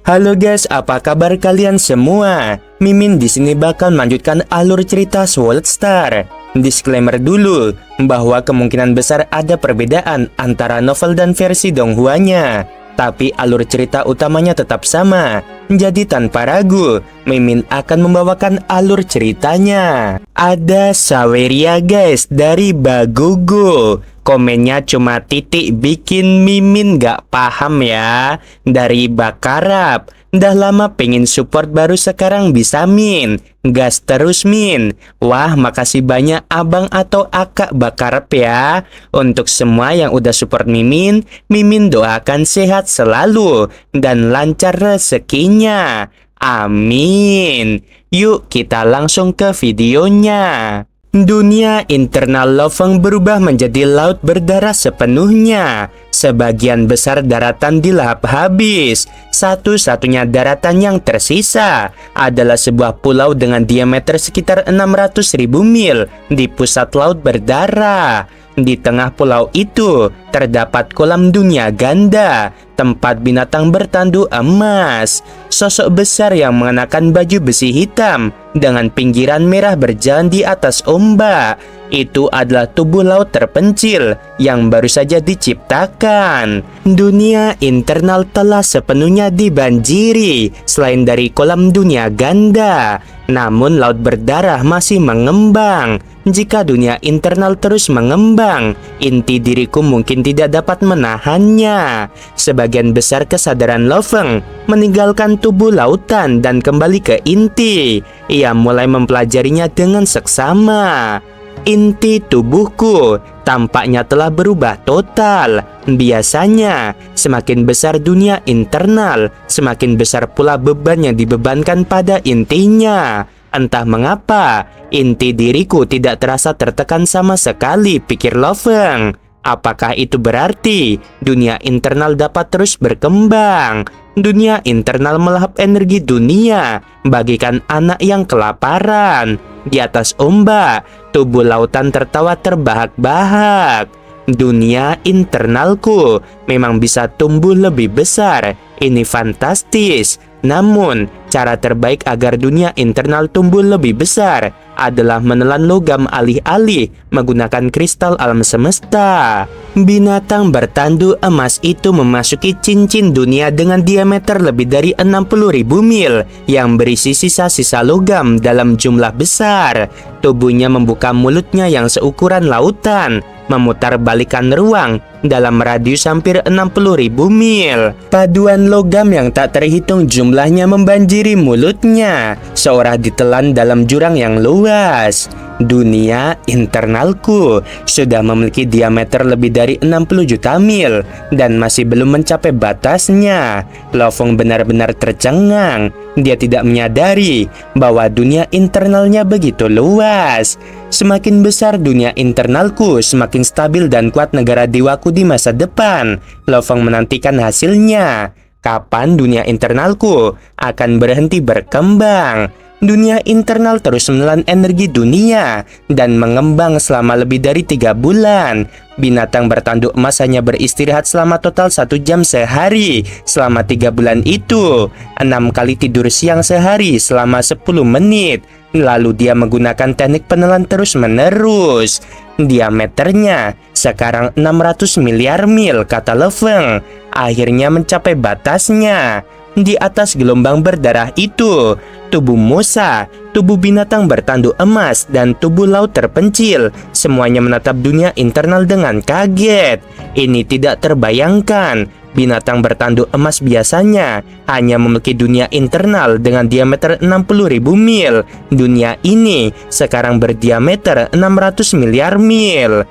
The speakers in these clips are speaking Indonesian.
Halo guys, apa kabar kalian semua? Mimin di sini bakal melanjutkan alur cerita Sword Star. Disclaimer dulu bahwa kemungkinan besar ada perbedaan antara novel dan versi Donghuanya, tapi alur cerita utamanya tetap sama. Jadi tanpa ragu, Mimin akan membawakan alur ceritanya. Ada Saweria guys dari Bagugo. Komennya cuma titik bikin Mimin gak paham ya. Dari Bakarap, dah lama pengen support baru sekarang bisa Min. Gas terus Min. Wah, makasih banyak abang atau akak Bakarap ya. Untuk semua yang udah support Mimin, Mimin doakan sehat selalu dan lancar rezekinya. Amin. Yuk kita langsung ke videonya. Dunia internal Lofeng berubah menjadi laut berdarah sepenuhnya. Sebagian besar daratan dilahap habis. Satu-satunya daratan yang tersisa adalah sebuah pulau dengan diameter sekitar 600.000 mil di pusat laut berdarah. Di tengah pulau itu terdapat kolam dunia ganda, tempat binatang bertanduk emas. Sosok besar yang mengenakan baju besi hitam dengan pinggiran merah berjalan di atas ombak. Itu adalah tubuh laut terpencil yang baru saja diciptakan. Dunia internal telah sepenuhnya dibanjiri selain dari kolam dunia ganda. Namun laut berdarah masih mengembang. Jika dunia internal terus mengembang, inti diriku mungkin tidak dapat menahannya. Sebagian besar kesadaran Lofeng meninggalkan tubuh lautan dan kembali ke inti. Ia mulai mempelajarinya dengan seksama. Inti tubuhku tampaknya telah berubah total. Biasanya, semakin besar dunia internal, semakin besar pula beban yang dibebankan pada intinya. Entah mengapa, inti diriku tidak terasa tertekan sama sekali, pikir Lofeng. Apakah itu berarti dunia internal dapat terus berkembang? Dunia internal melahap energi dunia, bagikan anak yang kelaparan. Di atas ombak, tubuh lautan tertawa terbahak-bahak. Dunia internalku memang bisa tumbuh lebih besar. Ini fantastis. Namun, cara terbaik agar dunia internal tumbuh lebih besar adalah menelan logam alih-alih menggunakan kristal alam semesta. Binatang bertanduk emas itu memasuki cincin dunia dengan diameter lebih dari 60.000 mil yang berisi sisa-sisa logam dalam jumlah besar. Tubuhnya membuka mulutnya yang seukuran lautan, memutar balikan ruang dalam radius hampir 60.000 mil. Paduan logam yang tak terhitung jumlahnya membanjiri mulutnya, seolah ditelan dalam jurang yang luas. Dunia internalku sudah memiliki diameter lebih dari 60 juta mil dan masih belum mencapai batasnya. Lofeng benar-benar tercengang. Dia tidak menyadari bahwa dunia internalnya begitu luas. Semakin besar dunia internalku, semakin stabil dan kuat negara dewaku di masa depan. Lofeng menantikan hasilnya. Kapan dunia internalku akan berhenti berkembang? Dunia internal terus menelan energi dunia dan mengembang selama lebih dari 3 bulan. Binatang bertanduk emas hanya beristirahat selama total 1 jam sehari. Selama 3 bulan itu, 6 kali tidur siang sehari selama 10 menit. Lalu dia menggunakan teknik penelan terus-menerus. Diameternya sekarang 600 miliar mil, kata Lofeng. Akhirnya mencapai batasnya. Di atas gelombang berdarah itu, tubuh Mosa, tubuh binatang bertanduk emas, dan tubuh laut terpencil semuanya menatap dunia internal dengan kaget. Ini tidak terbayangkan. Binatang bertanduk emas biasanya hanya memiliki dunia internal dengan diameter 60.000 mil. Dunia ini sekarang berdiameter 600 miliar mil.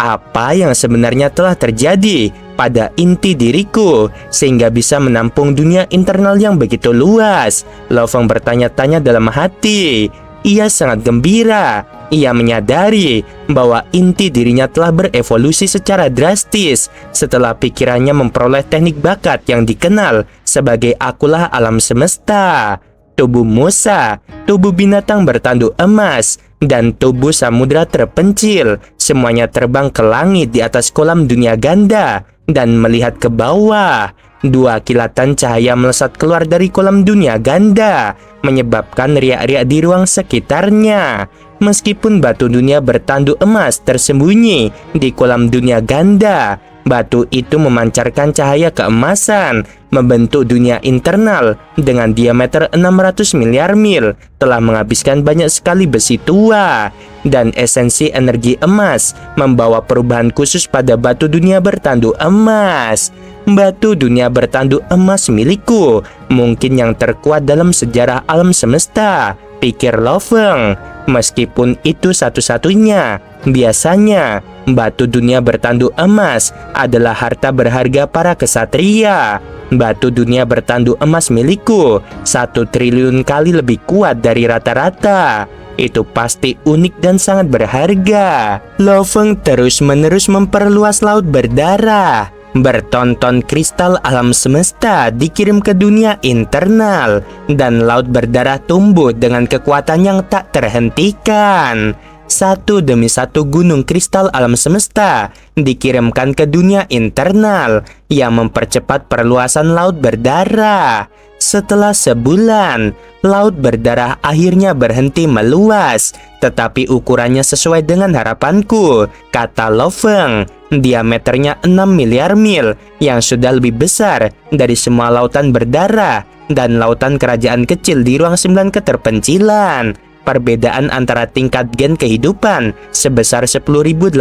Apa yang sebenarnya telah terjadi pada inti diriku sehingga bisa menampung dunia internal yang begitu luas? Lofeng bertanya-tanya dalam hati. Ia sangat gembira. Ia menyadari bahwa inti dirinya telah berevolusi secara drastis setelah pikirannya memperoleh teknik bakat yang dikenal sebagai akulah alam semesta. Tubuh Mosa, tubuh binatang bertanduk emas, dan tubuh samudra terpencil semuanya terbang ke langit di atas kolam dunia ganda dan melihat ke bawah. Dua kilatan cahaya melesat keluar dari kolam dunia ganda, menyebabkan riak-riak di ruang sekitarnya. Meskipun batu dunia bertanduk emas tersembunyi di kolam dunia ganda, batu itu memancarkan cahaya keemasan, membentuk dunia internal dengan diameter 600 miliar mil, telah menghabiskan banyak sekali besi tua, dan esensi energi emas membawa perubahan khusus pada batu dunia bertanduk emas. Batu dunia bertanduk emas milikku mungkin yang terkuat dalam sejarah alam semesta, pikir Lo Feng. Meskipun itu satu-satunya, biasanya batu dunia bertanduk emas adalah harta berharga para kesatria. Batu dunia bertanduk emas milikku 1 triliun kali lebih kuat dari rata-rata. Itu pasti unik dan sangat berharga. Lo Feng terus-menerus memperluas laut berdarah. Bertonton kristal alam semesta dikirim ke dunia internal, dan laut berdarah tumbuh dengan kekuatan yang tak terhentikan. Satu demi satu gunung kristal alam semesta dikirimkan ke dunia internal yang mempercepat perluasan laut berdarah. Setelah sebulan, laut berdarah akhirnya berhenti meluas, tetapi ukurannya sesuai dengan harapanku, kata Lo Feng. Diameternya 6 miliar mil, yang sudah lebih besar dari semua lautan berdarah dan lautan kerajaan kecil di ruang 9 keterpencilan. Perbedaan antara tingkat gen kehidupan sebesar 10.081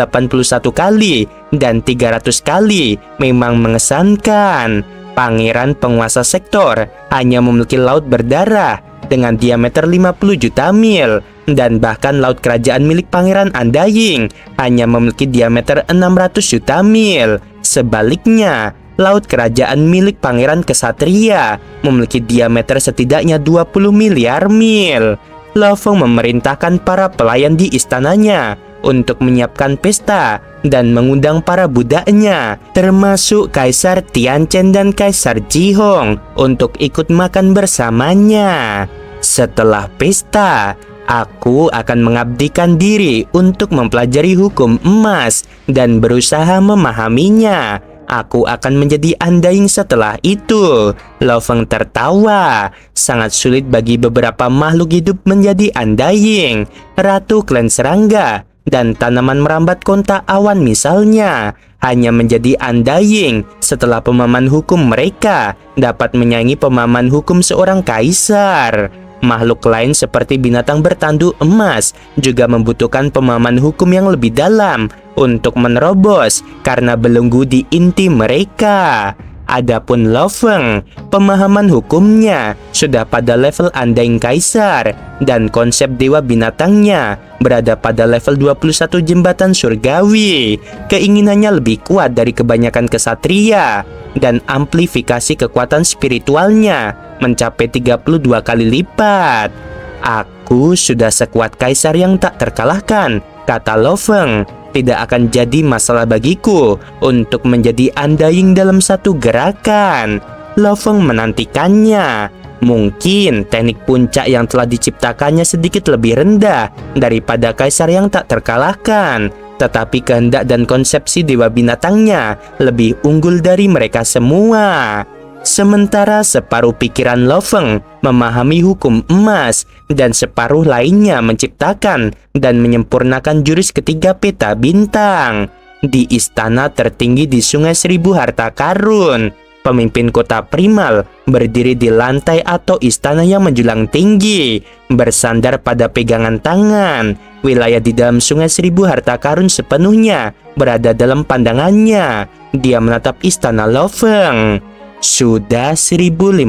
kali dan 300 kali memang mengesankan. Pangeran penguasa sektor hanya memiliki laut berdarah dengan diameter 50 juta mil, dan bahkan laut kerajaan milik Pangeran Undying hanya memiliki diameter 600 juta mil. Sebaliknya, laut kerajaan milik Pangeran Kesatria memiliki diameter setidaknya 20 miliar mil. Lo Feng memerintahkan para pelayan di istananya untuk menyiapkan pesta dan mengundang para budaknya, termasuk Kaisar Tianchen dan Kaisar Jihong, untuk ikut makan bersamanya. Setelah pesta, aku akan mengabdikan diri untuk mempelajari hukum emas dan berusaha memahaminya. Aku akan menjadi Undying setelah itu. Lo Feng tertawa. Sangat sulit bagi beberapa makhluk hidup menjadi Undying. Ratu klan serangga dan tanaman merambat kontak awan misalnya hanya menjadi Undying setelah pemahaman hukum mereka dapat menyaingi pemahaman hukum seorang kaisar. Makhluk lain seperti binatang bertanduk emas juga membutuhkan pemahaman hukum yang lebih dalam untuk menerobos karena belenggu di inti mereka. Adapun Lo Feng, pemahaman hukumnya sudah pada level Undying Kaisar, dan konsep dewa binatangnya berada pada level 21 jembatan surgawi. Keinginannya lebih kuat dari kebanyakan kesatria, dan amplifikasi kekuatan spiritualnya mencapai 32 kali lipat. Aku sudah sekuat kaisar yang tak terkalahkan, kata Lo Feng. Tidak akan jadi masalah bagiku untuk menjadi Undying dalam satu gerakan. Lo Feng menantikannya. Mungkin teknik puncak yang telah diciptakannya sedikit lebih rendah daripada kaisar yang tak terkalahkan, tetapi kehendak dan konsepsi dewa binatangnya lebih unggul dari mereka semua. Sementara separuh pikiran Lo Feng memahami hukum emas, dan separuh lainnya menciptakan dan menyempurnakan jurus ketiga peta bintang. Di istana tertinggi di Sungai Seribu Harta Karun, pemimpin kota primal berdiri di lantai atau istana yang menjulang tinggi, bersandar pada pegangan tangan. Wilayah di dalam Sungai Seribu Harta Karun sepenuhnya berada dalam pandangannya. Dia menatap istana Lo Feng. Sudah 1.500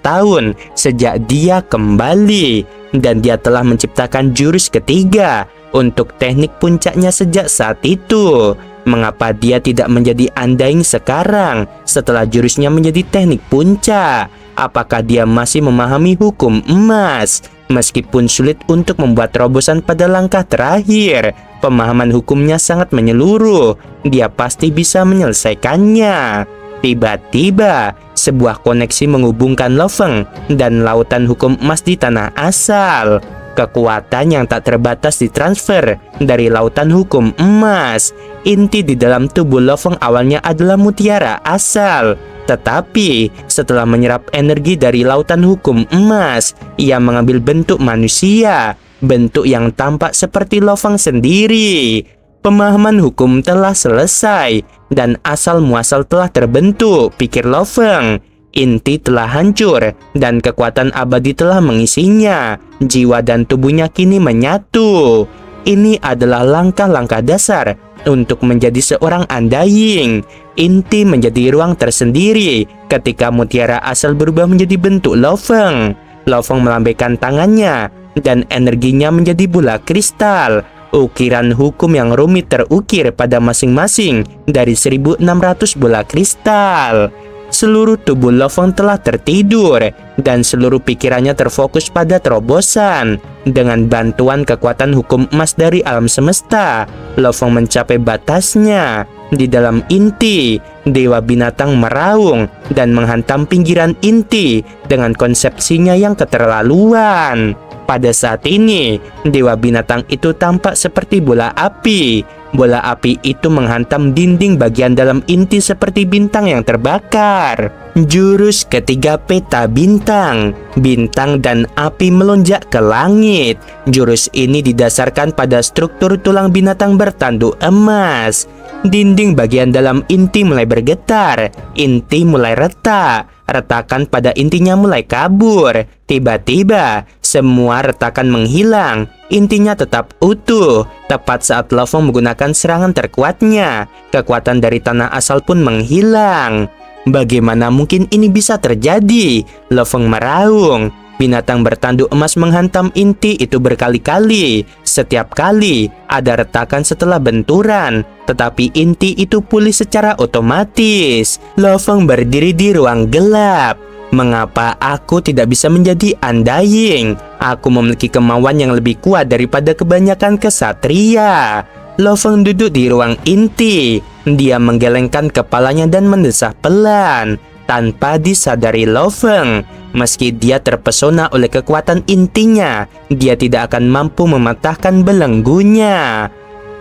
tahun sejak dia kembali, dan dia telah menciptakan jurus ketiga untuk teknik puncaknya sejak saat itu. Mengapa dia tidak menjadi Undying sekarang setelah jurusnya menjadi teknik puncak? Apakah dia masih memahami hukum emas? Meskipun sulit untuk membuat terobosan pada langkah terakhir, pemahaman hukumnya sangat menyeluruh. Dia pasti bisa menyelesaikannya. Tiba-tiba, sebuah koneksi menghubungkan Lo Feng dan lautan hukum emas di tanah asal. Kekuatan yang tak terbatas ditransfer dari lautan hukum emas. Inti di dalam tubuh Lo Feng awalnya adalah mutiara asal. Tetapi setelah menyerap energi dari lautan hukum emas, ia mengambil bentuk manusia, bentuk yang tampak seperti Lo Feng sendiri. Pemahaman hukum telah selesai dan asal muasal telah terbentuk, pikir Lo Feng. Inti telah hancur dan kekuatan abadi telah mengisinya. Jiwa dan tubuhnya kini menyatu. Ini adalah langkah-langkah dasar untuk menjadi seorang Undying. Inti menjadi ruang tersendiri ketika mutiara asal berubah menjadi bentuk Lo Feng. Lo Feng melambaikan tangannya dan energinya menjadi bola kristal. Ukiran hukum yang rumit terukir pada masing-masing dari 1600 bola kristal. Seluruh tubuh Lo Feng telah tertidur dan seluruh pikirannya terfokus pada terobosan. Dengan bantuan kekuatan hukum emas dari alam semesta, Lo Feng mencapai batasnya. Di dalam inti, Dewa Binatang meraung dan menghantam pinggiran inti dengan konsepsinya yang keterlaluan. Pada saat ini, Dewa Binatang itu tampak seperti bola api. Bola api itu menghantam dinding bagian dalam inti seperti bintang yang terbakar. Jurus ketiga peta bintang. Bintang dan api melonjak ke langit. Jurus ini didasarkan pada struktur tulang binatang bertanduk emas. Dinding bagian dalam inti mulai bergetar. Inti mulai retak. Retakan pada intinya mulai kabur. Tiba-tiba, semua retakan menghilang. Intinya tetap utuh. Tepat saat Lo Feng menggunakan serangan terkuatnya, kekuatan dari tanah asal pun menghilang. Bagaimana mungkin ini bisa terjadi? Lo Feng meraung. Binatang bertanduk emas menghantam inti itu berkali-kali. Setiap kali ada retakan setelah benturan, tetapi inti itu pulih secara otomatis. Lo Feng berdiri di ruang gelap. Mengapa aku tidak bisa menjadi Undying? Aku memiliki kemauan yang lebih kuat daripada kebanyakan kesatria. Lo Feng duduk di ruang inti. Dia menggelengkan kepalanya dan mendesah pelan. Tanpa disadari Lo Feng, meski dia terpesona oleh kekuatan intinya, dia tidak akan mampu mematahkan belenggunya.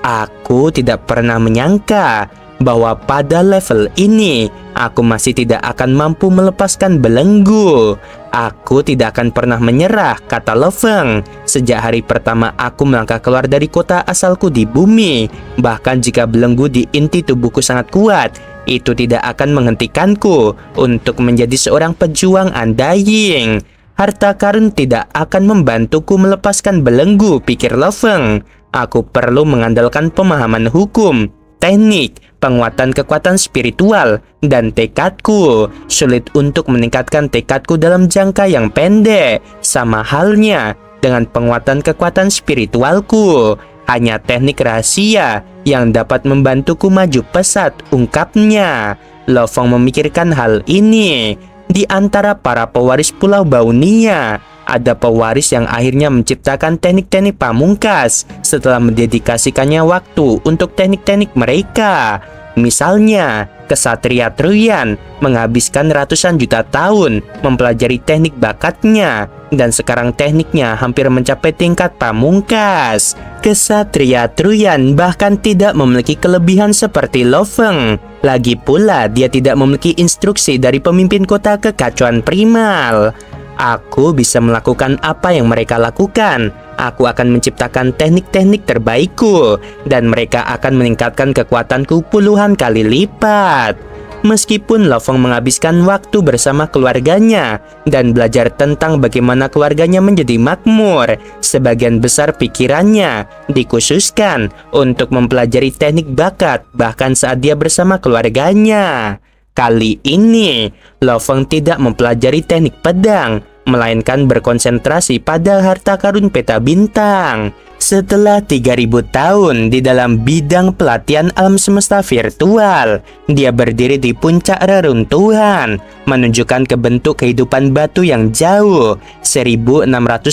Aku tidak pernah menyangka bahwa pada level ini aku masih tidak akan mampu melepaskan belenggu. Aku tidak akan pernah menyerah, kata Lo Feng. Sejak hari pertama aku melangkah keluar dari kota asalku di bumi, bahkan jika belenggu di inti tubuhku sangat kuat, itu tidak akan menghentikanku untuk menjadi seorang pejuang Undying. Harta karun tidak akan membantuku melepaskan belenggu, pikir Lo Feng. Aku perlu mengandalkan pemahaman hukum, teknik, penguatan kekuatan spiritual, dan tekadku. Sulit untuk meningkatkan tekadku dalam jangka yang pendek. Sama halnya dengan penguatan kekuatan spiritualku. Hanya teknik rahasia yang dapat membantuku maju pesat, ungkapnya. Lo Feng memikirkan hal ini. Di antara para pewaris Pulau Baunia, ada pewaris yang akhirnya menciptakan teknik-teknik pamungkas setelah mendedikasikannya waktu untuk teknik-teknik mereka. Misalnya, kesatria Truyan menghabiskan ratusan juta tahun mempelajari teknik bakatnya, dan sekarang tekniknya hampir mencapai tingkat pamungkas. Kesatria Truyan bahkan tidak memiliki kelebihan seperti Lo Feng. Lagi pula, dia tidak memiliki instruksi dari pemimpin kota kekacauan primal. Aku bisa melakukan apa yang mereka lakukan. Aku akan menciptakan teknik-teknik terbaikku, dan mereka akan meningkatkan kekuatanku puluhan kali lipat. Meskipun Lo Feng menghabiskan waktu bersama keluarganya dan belajar tentang bagaimana keluarganya menjadi makmur, sebagian besar pikirannya dikhususkan untuk mempelajari teknik bakat bahkan saat dia bersama keluarganya. Kali ini, Lo Feng tidak mempelajari teknik pedang, melainkan berkonsentrasi pada harta karun peta bintang. Setelah 3000 tahun di dalam bidang pelatihan alam semesta virtual, dia berdiri di puncak reruntuhan, menunjukkan ke bentuk kehidupan batu yang jauh. 1600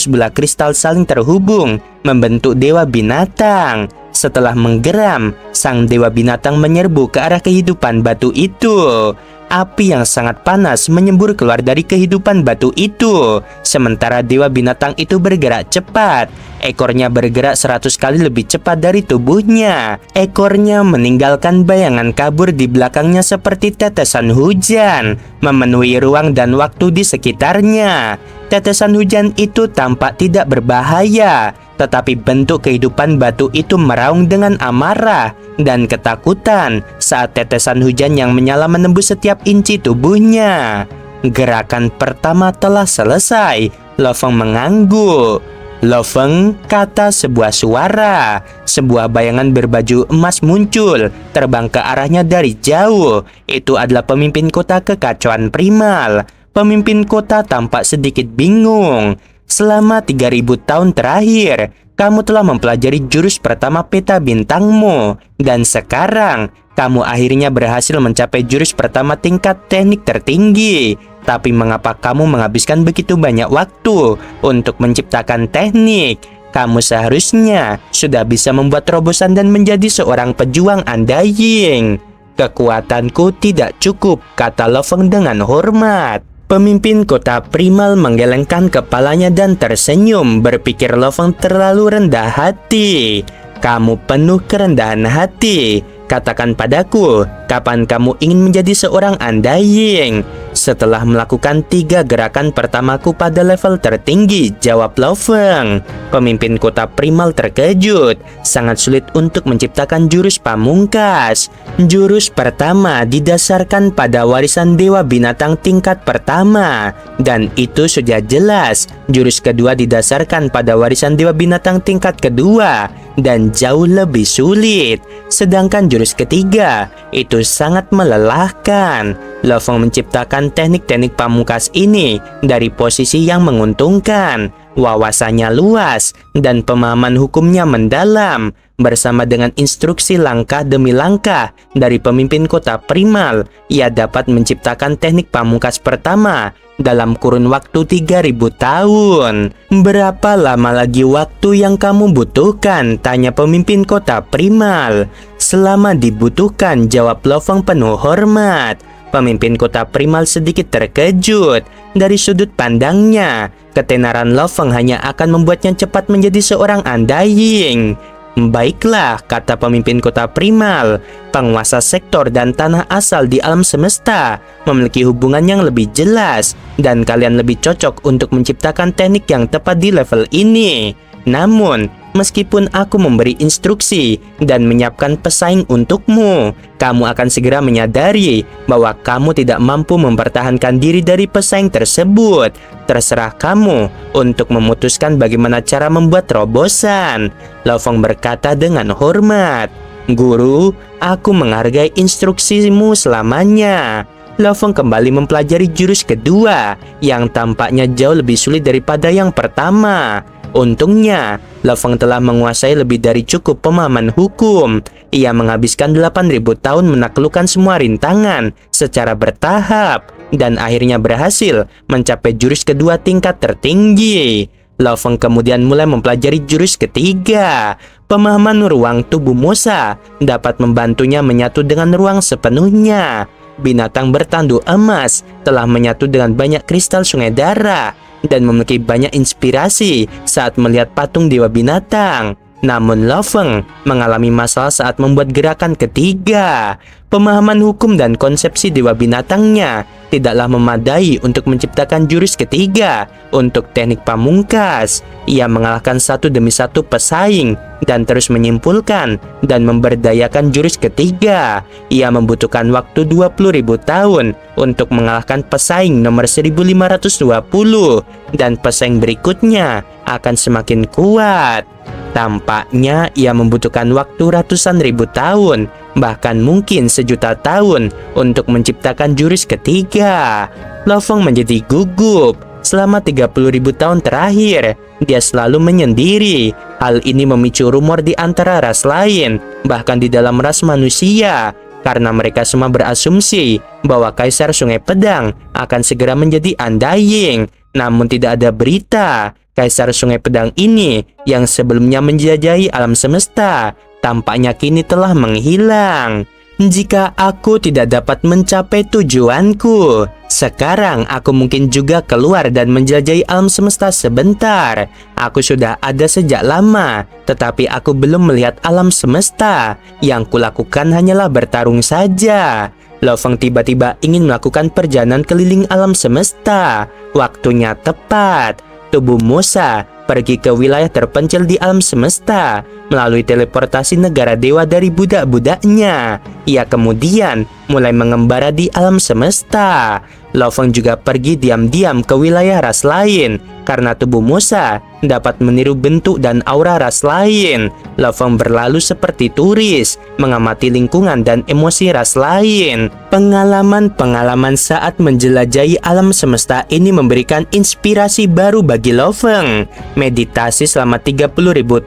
bola kristal saling terhubung, membentuk Dewa Binatang. Setelah menggeram, sang Dewa Binatang menyerbu ke arah kehidupan batu itu. api yang sangat panas menyembur keluar dari kehidupan batu itu. Sementara dewa binatang itu bergerak cepat. Ekornya bergerak 100 kali lebih cepat dari tubuhnya. Ekornya meninggalkan bayangan kabur di belakangnya seperti tetesan hujan, memenuhi ruang dan waktu di sekitarnya. Tetesan hujan itu tampak tidak berbahaya, tetapi bentuk kehidupan batu itu meraung dengan amarah dan ketakutan saat tetesan hujan yang menyala menembus setiap inci tubuhnya. Gerakan pertama telah selesai. Lo Feng mengangguk. Lo Feng, kata sebuah suara. Sebuah bayangan berbaju emas muncul, terbang ke arahnya dari jauh. Itu adalah pemimpin kota kekacauan primal. Pemimpin kota tampak sedikit bingung. Selama 3000 tahun terakhir, kamu telah mempelajari jurus pertama peta bintangmu. Dan sekarang, kamu akhirnya berhasil mencapai jurus pertama tingkat teknik tertinggi. Tapi mengapa kamu menghabiskan begitu banyak waktu untuk menciptakan teknik? Kamu seharusnya sudah bisa membuat terobosan dan menjadi seorang pejuang undying. Kekuatanku tidak cukup, kata Lo Feng dengan hormat. Pemimpin kota primal menggelengkan kepalanya dan tersenyum, berpikir Lo Feng terlalu rendah hati. Kamu penuh kerendahan hati. Katakan padaku, kapan kamu ingin menjadi seorang undying? Setelah melakukan 3 gerakan pertamaku pada level tertinggi, jawab Lo Feng. Pemimpin kota primal terkejut. Sangat sulit untuk menciptakan jurus pamungkas. Jurus pertama didasarkan pada warisan dewa binatang tingkat pertama. Dan itu sudah jelas. Jurus kedua didasarkan pada warisan dewa binatang tingkat kedua. Dan jauh lebih sulit. Sedangkan jurus ketiga itu sangat melelahkan. Lo Feng menciptakan teknik-teknik pamungkas ini dari posisi yang menguntungkan. Wawasannya luas dan pemahaman hukumnya mendalam. Bersama dengan instruksi langkah demi langkah dari pemimpin kota primal, ia dapat menciptakan teknik pamungkas pertama dalam kurun waktu 3000 tahun. Berapa lama lagi waktu yang kamu butuhkan? Tanya pemimpin kota primal. Selama dibutuhkan, jawab Lo Feng penuh hormat. Pemimpin kota primal sedikit terkejut. Dari sudut pandangnya, ketenaran Lo Feng hanya akan membuatnya cepat menjadi seorang undying. Baiklah, kata pemimpin kota primal, penguasa sektor dan tanah asal di alam semesta memiliki hubungan yang lebih jelas dan kalian lebih cocok untuk menciptakan teknik yang tepat di level ini. Namun, meskipun aku memberi instruksi dan menyiapkan pesaing untukmu, kamu akan segera menyadari bahwa kamu tidak mampu mempertahankan diri dari pesaing tersebut. Terserah kamu untuk memutuskan bagaimana cara membuat terobosan. Lo Feng berkata dengan hormat. Guru, aku menghargai instruksimu selamanya. Lo Feng kembali mempelajari jurus kedua yang tampaknya jauh lebih sulit daripada yang pertama. Untungnya, Lo Feng telah menguasai lebih dari cukup pemahaman hukum. Ia menghabiskan 8000 tahun menaklukkan semua rintangan secara bertahap dan akhirnya berhasil mencapai jurus kedua tingkat tertinggi. Lo Feng kemudian mulai mempelajari jurus ketiga. Pemahaman ruang tubuh Mosa dapat membantunya menyatu dengan ruang sepenuhnya. Binatang bertanduk emas telah menyatu dengan banyak kristal sungai darah dan memiliki banyak inspirasi saat melihat patung dewa binatang. Namun Lo Feng mengalami masalah saat membuat gerakan ketiga. Pemahaman hukum dan konsepsi dewa binatangnya tidaklah memadai untuk menciptakan jurus ketiga untuk teknik pamungkas. Ia mengalahkan satu demi satu pesaing dan terus menyimpulkan dan memberdayakan jurus ketiga. Ia membutuhkan waktu 20.000 tahun untuk mengalahkan pesaing nomor 1520 dan pesaing berikutnya akan semakin kuat. Tampaknya ia membutuhkan waktu ratusan ribu tahun, bahkan mungkin sejuta tahun untuk menciptakan jurus ketiga. Lo Feng menjadi gugup. Selama 30.000 tahun terakhir, dia selalu menyendiri. Hal ini memicu rumor di antara ras lain, bahkan di dalam ras manusia, karena mereka semua berasumsi bahwa Kaisar Sungai Pedang akan segera menjadi undying. Namun tidak ada berita. Kaisar Sungai Pedang ini yang sebelumnya menjajahi alam semesta tampaknya kini telah menghilang. Jika aku tidak dapat mencapai tujuanku, sekarang aku mungkin juga keluar dan menjelajahi alam semesta sebentar. Aku sudah ada sejak lama, tetapi aku belum melihat alam semesta. Yang kulakukan hanyalah bertarung saja. Lo Feng tiba-tiba ingin melakukan perjalanan keliling alam semesta. Waktunya tepat. Tubuh Musa pergi ke wilayah terpencil di alam semesta melalui teleportasi negara dewa dari budak-budaknya. Ia kemudian mulai mengembara di alam semesta. Lo Feng juga pergi diam-diam ke wilayah ras lain karena tubuh Musa dapat meniru bentuk dan aura ras lain. Lo Feng berlalu seperti turis, mengamati lingkungan dan emosi ras lain. Pengalaman-pengalaman saat menjelajahi alam semesta ini memberikan inspirasi baru bagi Lo Feng. Meditasi selama 30.000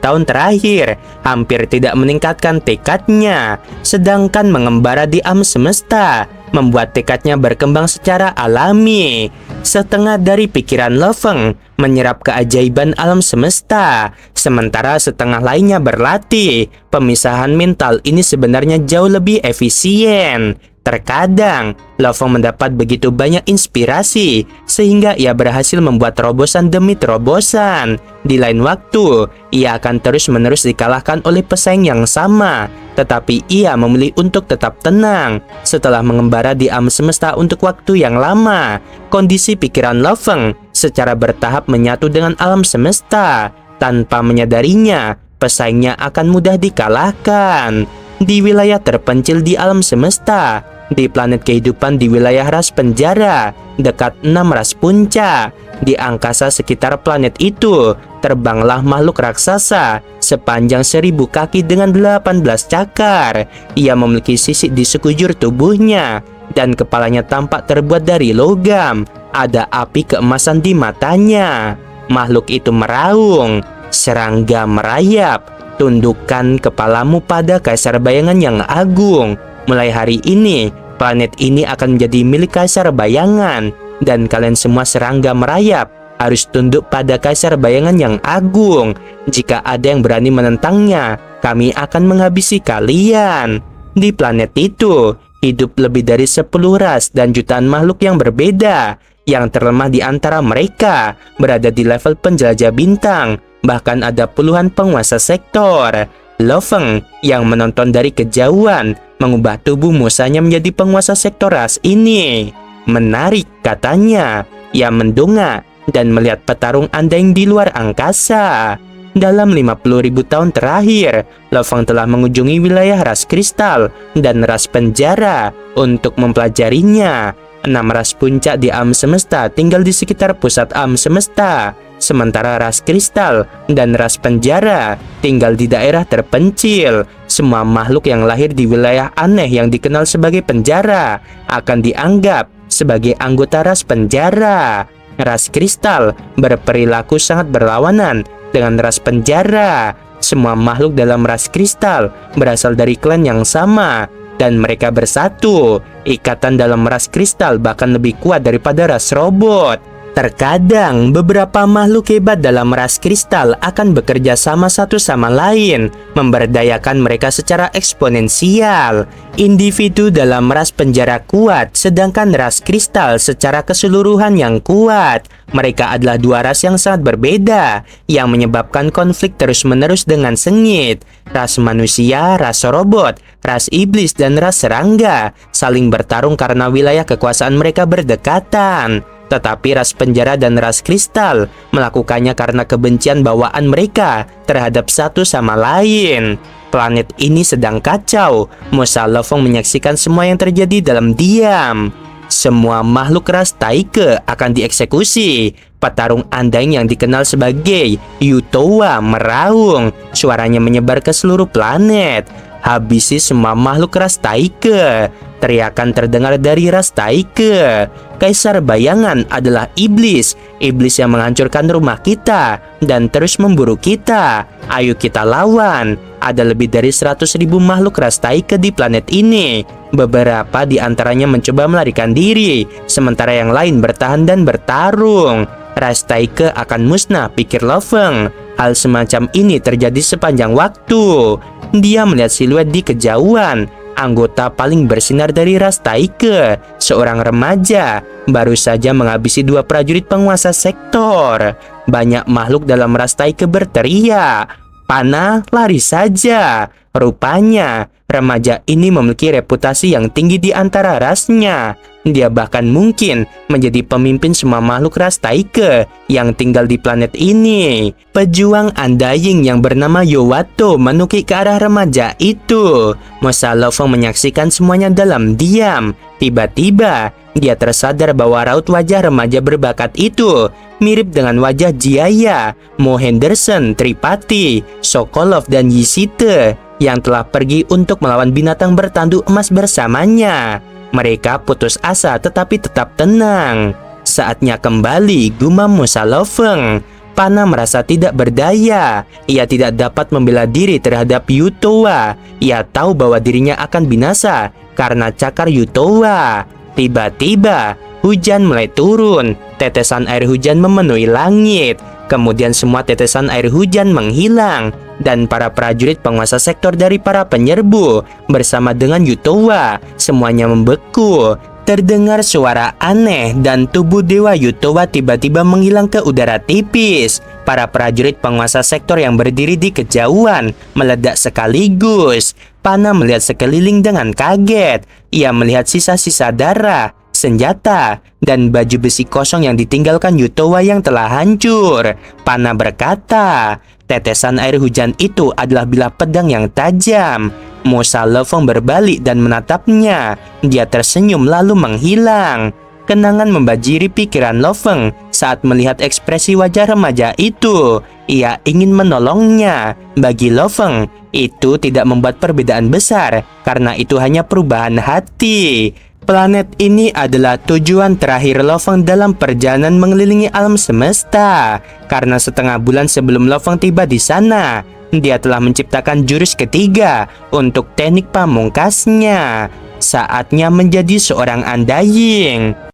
tahun terakhir hampir tidak meningkatkan tekadnya, sedangkan mengembara di alam semesta membuat tekadnya berkembang secara alami. Setengah dari pikiran Lo Feng menyerap keajaiban alam semesta, sementara setengah lainnya berlatih. Pemisahan mental ini sebenarnya jauh lebih efisien. Terkadang, Lo Feng mendapat begitu banyak inspirasi sehingga ia berhasil membuat terobosan demi terobosan. Di lain waktu, ia akan terus-menerus dikalahkan oleh pesaing yang sama, tetapi ia memilih untuk tetap tenang. Setelah mengembara di alam semesta untuk waktu yang lama, kondisi pikiran Lo Feng secara bertahap menyatu dengan alam semesta. Tanpa menyadarinya, pesaingnya akan mudah dikalahkan. Di wilayah terpencil di alam semesta, di planet kehidupan di wilayah ras penjara, dekat 6 ras puncak, di angkasa sekitar planet itu, terbanglah makhluk raksasa sepanjang 1000 kaki dengan 18 cakar. Ia memiliki sisik di sekujur tubuhnya, dan kepalanya tampak terbuat dari logam. Ada api keemasan di matanya. Makhluk itu meraung, serangga merayap, tundukkan kepalamu pada kaisar bayangan yang agung. Mulai hari ini, planet ini akan menjadi milik kaisar bayangan, dan kalian semua serangga merayap harus tunduk pada kaisar bayangan yang agung. Jika ada yang berani menentangnya, kami akan menghabisi kalian. Di planet itu, hidup lebih dari 10 ras dan jutaan makhluk yang berbeda. Yang terlemah di antara mereka berada di level penjelajah bintang. Bahkan ada puluhan penguasa sektor. Lo Feng yang menonton dari kejauhan mengubah tubuh musanya menjadi penguasa sektor ras ini. Menarik, katanya. Ia mendongak dan melihat petarung andaing di luar angkasa. Dalam 50.000 tahun terakhir, Lo Feng telah mengunjungi wilayah ras kristal dan ras penjara untuk mempelajarinya. 6 ras puncak di alam semesta tinggal di sekitar pusat alam semesta, sementara ras kristal dan ras penjara tinggal di daerah terpencil. Semua makhluk yang lahir di wilayah aneh yang dikenal sebagai penjara akan dianggap sebagai anggota ras penjara. Ras kristal berperilaku sangat berlawanan dengan ras penjara. Semua makhluk dalam ras kristal berasal dari klan yang sama, dan mereka bersatu. Ikatan dalam ras kristal bahkan lebih kuat daripada ras robot. Terkadang, beberapa makhluk hebat dalam ras kristal akan bekerja sama satu sama lain, memberdayakan mereka secara eksponensial. Individu dalam ras penjara kuat, sedangkan ras kristal secara keseluruhan yang kuat. Mereka adalah dua ras yang sangat berbeda, yang menyebabkan konflik terus-menerus dengan sengit. Ras manusia, ras robot, ras iblis, dan ras serangga saling bertarung karena wilayah kekuasaan mereka berdekatan. Tetapi ras penjara dan ras kristal melakukannya karena kebencian bawaan mereka terhadap satu sama lain. Planet ini sedang kacau. Musa Lo Feng menyaksikan semua yang terjadi dalam diam. Semua makhluk ras Taike akan dieksekusi. Petarung andaing yang dikenal sebagai Yutowa meraung. Suaranya menyebar ke seluruh planet. Habisi semua makhluk ras Taike. Teriakan terdengar dari ras Taike. Kaisar bayangan adalah iblis. Iblis yang menghancurkan rumah kita dan terus memburu kita. Ayo kita lawan. Ada lebih dari 100.000 makhluk ras Taike di planet ini. Beberapa di antaranya mencoba melarikan diri, sementara yang lain bertahan dan bertarung. Ras Taike akan musnah, pikir Lo Feng. Hal semacam ini terjadi sepanjang waktu. Dia melihat siluet di kejauhan. anggota paling bersinar dari ras Taike, seorang remaja, baru saja menghabisi 2 prajurit penguasa sektor. Banyak makhluk dalam ras Taike berteriak, "Panah, lari saja!" Rupanya, remaja ini memiliki reputasi yang tinggi di antara rasnya. Dia bahkan mungkin menjadi pemimpin semua makhluk ras Taike yang tinggal di planet ini. Pejuang Undying yang bernama Yowato menukik ke arah remaja itu. Musa Lofeng menyaksikan semuanya dalam diam. Tiba-tiba, dia tersadar bahwa raut wajah remaja berbakat itu mirip dengan wajah Jiaya, Mo Henderson, Tripati, Sokolov, dan Yisite yang telah pergi untuk melawan binatang bertanduk emas bersamanya. Mereka putus asa tetapi tetap tenang. Saatnya kembali, gumam Musa Lofeng. Pana merasa tidak berdaya. Ia tidak dapat membela diri terhadap Yutowa. Ia tahu bahwa dirinya akan binasa karena cakar Yutowa. Tiba-tiba, hujan mulai turun. Tetesan air hujan memenuhi langit. Kemudian semua tetesan air hujan menghilang. Dan para prajurit penguasa sektor dari para penyerbu bersama dengan Yutowa semuanya membeku. Terdengar suara aneh dan tubuh Dewa Yutowa tiba-tiba menghilang ke udara tipis. Para prajurit penguasa sektor yang berdiri di kejauhan meledak sekaligus. Pana melihat sekeliling dengan kaget. Ia melihat sisa-sisa darah, senjata, dan baju besi kosong yang ditinggalkan Yutowa yang telah hancur. Pana berkata, tetesan air hujan itu adalah bilah pedang yang tajam. Musa Lofeng berbalik dan menatapnya. Dia tersenyum lalu menghilang. Kenangan membajiri pikiran Lofeng saat melihat ekspresi wajah remaja itu. Ia ingin menolongnya. Bagi Lofeng, itu tidak membuat perbedaan besar karena itu hanya perubahan hati. Planet ini adalah tujuan terakhir Lofeng dalam perjalanan mengelilingi alam semesta. Karena setengah bulan sebelum Lofeng tiba di sana, dia telah menciptakan jurus ketiga untuk teknik pamungkasnya. Saatnya menjadi seorang Undying.